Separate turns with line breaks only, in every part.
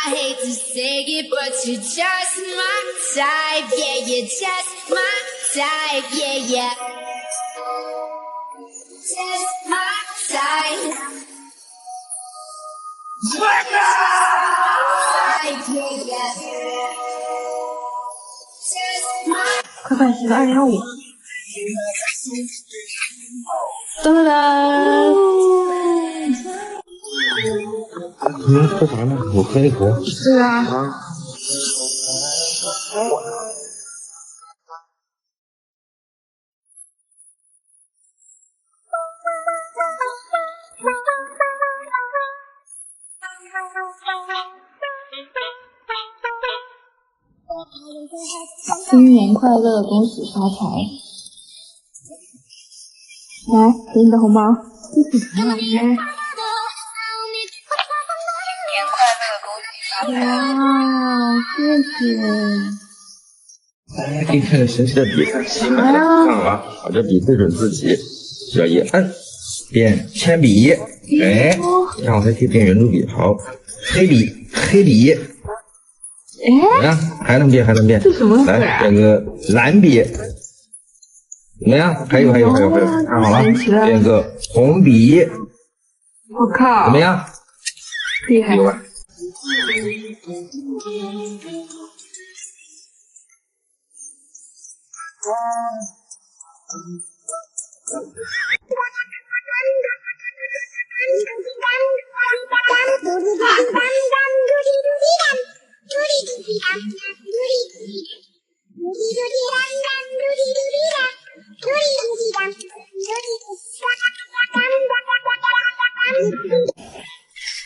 I hate to say it, but you're just my type. Yeah, you're just my type. Yeah, yeah. Just my type. Type, yeah, yeah. Just my
快快洗个2025。噔噔噔！
你们喝啥呢？我喝一口。
是啊。新年快乐，恭喜发财！来，给你的红包。这是啥玩意儿？哇，谢谢！
来，给你看个神奇的笔，新买的，看啊，把这笔对准自己，只要一按，变铅笔，哎，然后还可以变圆珠笔，好，黑笔，怎么样？还能变，
这什么？
来，变个蓝笔，怎么样？还有，看好了，变个红笔，
我靠，
怎么样？
厉害！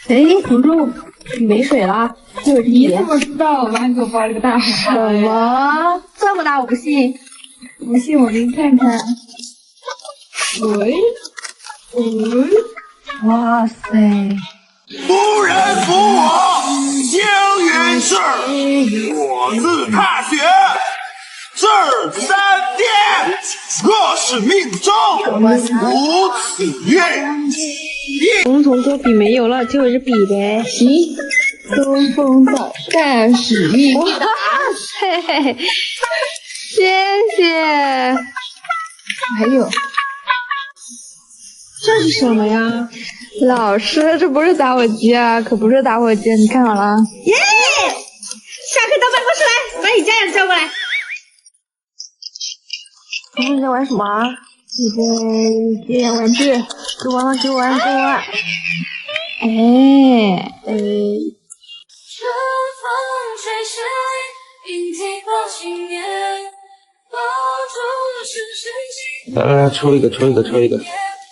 哎，同桌，没水了。你怎么知道？我妈给我包了个大红包。什么？这么大我不信。不信我给你看看。喂，哇塞！
夫人扶我，行云市，我自踏雪，至3殿，若是命中，无此愿。
红同桌笔没有了，结果是笔呗。行，东风早干使命必达。嘿嘿嘿，谢谢。还有，这是什么呀？老师，这不是打火机啊，可不是打火机，你看好了。耶！下课到办公室来，把你家长叫过来。你在玩什么？你在接玩具，给我。哎。
春风吹水，莺啼报新年，爆竹声声紧。
来，抽一个。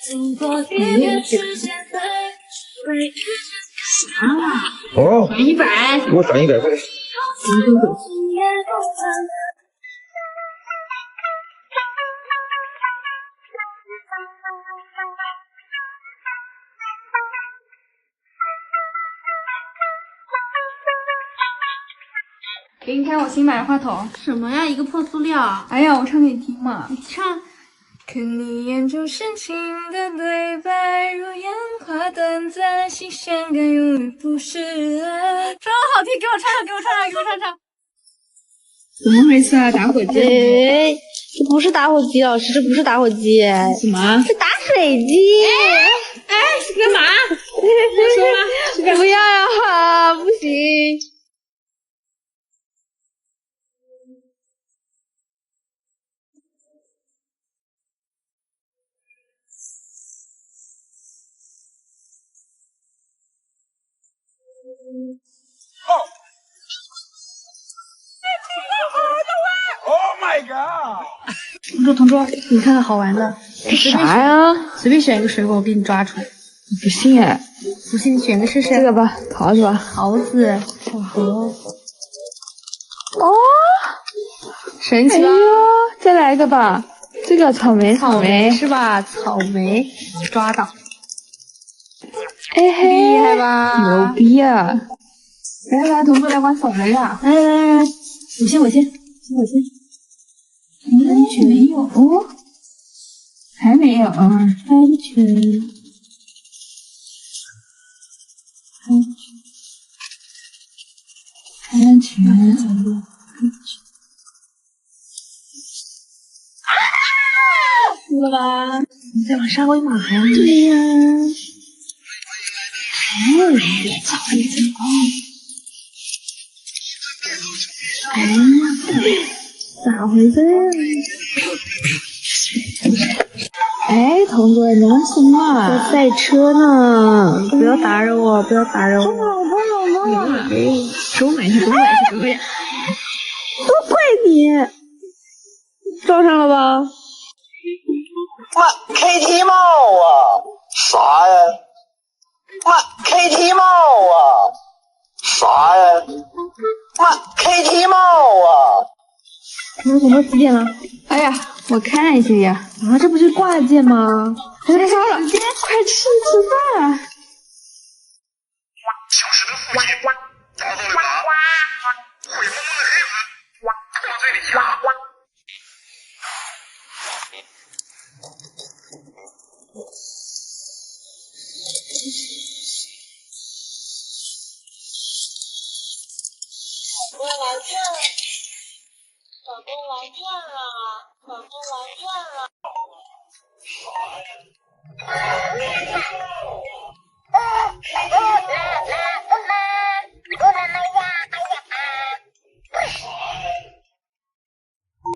经过一年时间飞，
哦，
转100，
给我转100块。
给你看我新买的话筒。
什么呀？一个破塑料。
哎呀，我唱给你听嘛。
你唱。
看你眼中深情的对白，如烟花短暂，新鲜感永远不是爱。
真好听，给我唱。
怎么回事啊？打火机？
哎，这不是打火机，老师，这不是打火机。
什么？
是打水机。
哎，干嘛？我说了，
不要呀，不行。
Oh my god！
同桌，你看看好玩的。这啥呀？随便选一个水果，我给你抓出。你不信哎？不信你选个试试。这个吧，桃子吧。桃子，小猴。哦，神奇吧？再来一个吧。这个草莓是吧？草莓，抓到。哎嘿，厉害吧？牛逼啊！来，同桌来玩扫雷啊！来，我先。安全没有哦，还没有啊，安全。
输了吧？
你在玩沙威玛呀？
对呀。
还有人在找你怎么？哎呀，咋回事呀？哎，同桌，你干什么啊？
在赛车呢，不要打扰我，不要打扰我。
帮我！给我买一下，给我买一下，给我买一下。
都怪你，撞上了吧？
妈 ，KT 帽啊！啥呀？妈 ，KT 帽啊！啥呀？妈 ，KT 帽啊！
怎么几点了？
哎呀，我看一下呀。
啊，这不是挂件吗？
快烧了，快吃饭。
消失的父亲，逃走了吗？灰蒙蒙的黑子，破碎的家。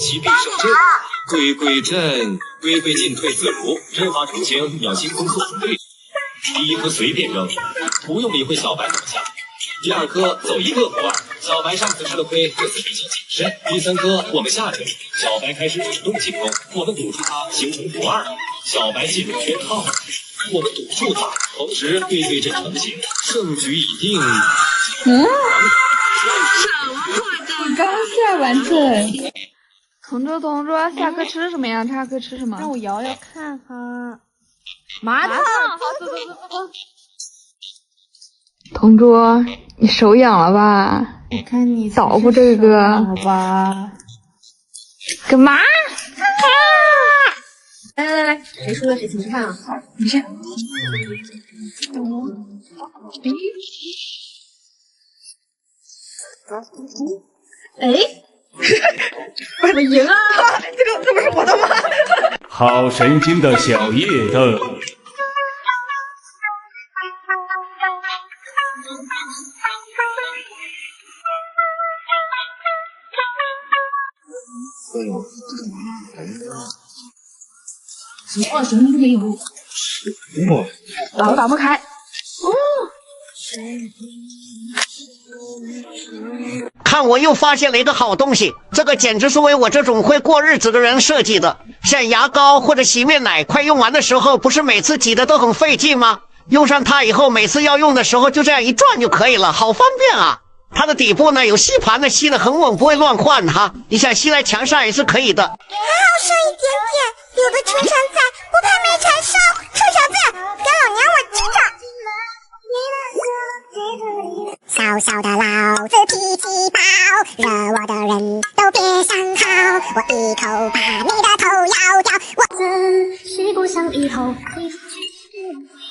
其必胜阵，鬼鬼阵，鬼鬼进退自如，阵法成型要兴风作准。第一颗随便扔，不用理会小白怎么想。第二颗走一个不二，小白上次吃了亏，这次比较谨慎。第三颗我们下着，小白开始主动进攻，我们堵住他形成不二。小白进入圈套，我们堵住他，同时对对阵成型，胜局已定。
刚下完阵。同桌，下课吃什么呀？下课吃什么？
让我摇摇看哈。
麻辣烫。好，走。同桌，你手痒了吧？
我看你
捣鼓这个。
好吧。
干嘛？
来，谁输了谁请吃饭啊？
你先。
哎，我赢了！这不是我的吗？
好神经的小夜灯。
什么都没有。
打不开。
看，我又发现了一个好东西，这个简直是为我这种会过日子的人设计的。像牙膏或者洗面奶，快用完的时候，不是每次挤的都很费劲吗？用上它以后，每次要用的时候就这样一转就可以了，好方便啊！它的底部呢有吸盘的，吸得很稳，不会乱换哈。你想吸在墙上也是可以的。
还好剩一点点，有的车常在，不怕没柴烧。臭小子，给老娘我支着！小小的老子脾气暴，惹我的人都别想逃。我一口把你的头咬掉。我曾许过想以后你出去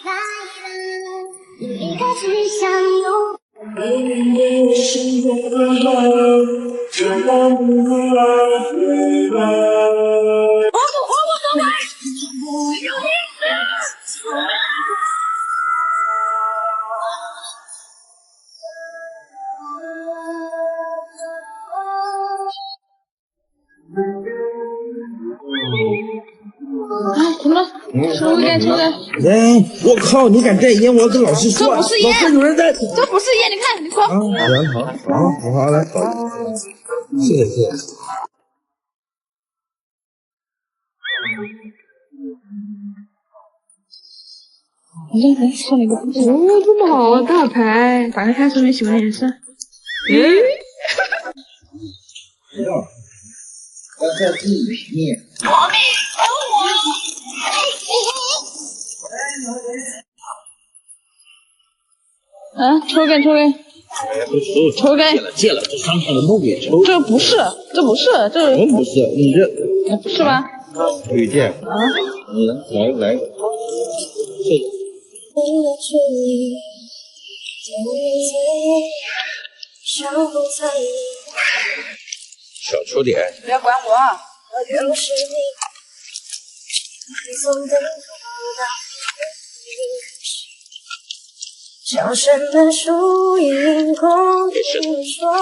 回来了，一个只想有。
怎么了？抽烟，抽烟！
哎，我靠！你敢带烟，我要跟老师说。
这不是烟，
老师有人在。
这不是烟，你看，你说。
好，来，谢谢。
来，上了一个。哦，这么好啊，大牌！打开看说明喜欢的颜色。
要在自己面。
抽根。抽根。
戒了，这商场的梦也抽。
这不是，这
怎么不是？你这
不是吧？
吕健啊，来，
守护在你
少出点。
不要管我。
小声的树影空地说，